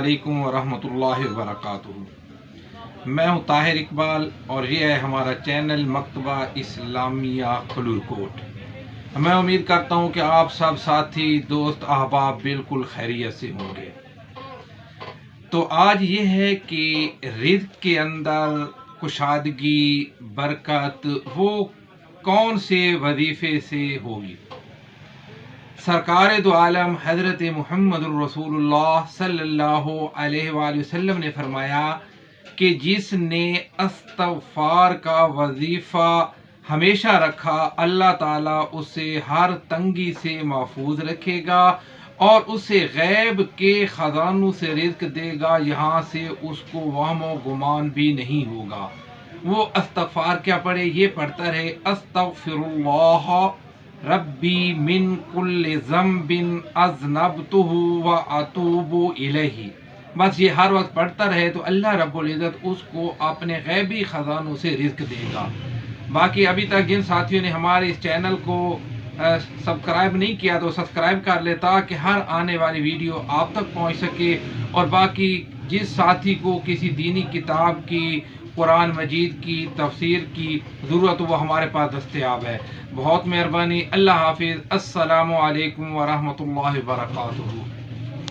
अलैकुम वरहमतुल्लाहि वबरकातुहू। मैं हूँ ताहिर इकबाल और ये है हमारा चैनल मकतबा इस्लामिया खलूरकोट। मैं उम्मीद करता हूँ कि आप सब साथी दोस्त अहबाब बिल्कुल खैरियत से होंगे। तो आज ये है कि रिज़्क़ के अंदर कुशादगी बरकत वो कौन से वजीफ़े से होगी। सरकार दो आलम हज़रत मुहम्मद रसूलुल्लाह सल्लल्लाहु अलैहि वसल्लम ने फरमाया कि जिसने इस्तग़फ़ार का वजीफ़ा हमेशा रखा, अल्लाह ताला उसे हर तंगी से महफूज रखेगा और उसे गैब के ख़जानों से रिज़्क़ देगा, यहाँ से उसको वहम व गुमान भी नहीं होगा। वो इस्तग़फ़ार क्या पढ़े? ये पढ़ता रहे अस्तग़फ़िरुल्लाह रब्बी मिन कुल्लि ज़म्बिन अज़नबतुहु व अतूबु इलैहि। बस ये हर वक्त पढ़ता रहे तो अल्लाह रब्बुल इज़्ज़त उसको अपने गैबी ख़जानों से रिज़्क़ देगा। बाकी अभी तक जिन साथियों ने हमारे इस चैनल को सब्सक्राइब नहीं किया तो सब्सक्राइब कर ले ताकि हर आने वाली वीडियो आप तक पहुंच सके। और बाकी जिस साथी को किसी दीनी किताब की, कुरान मजीद की तफसीर की ज़रूरत वो हमारे पास दस्तयाब है। बहुत मेहरबानी। अल्लाह हाफिज़। अस्सलामु अलैकुम वरहमतुल्लाहि वबरकातुहू।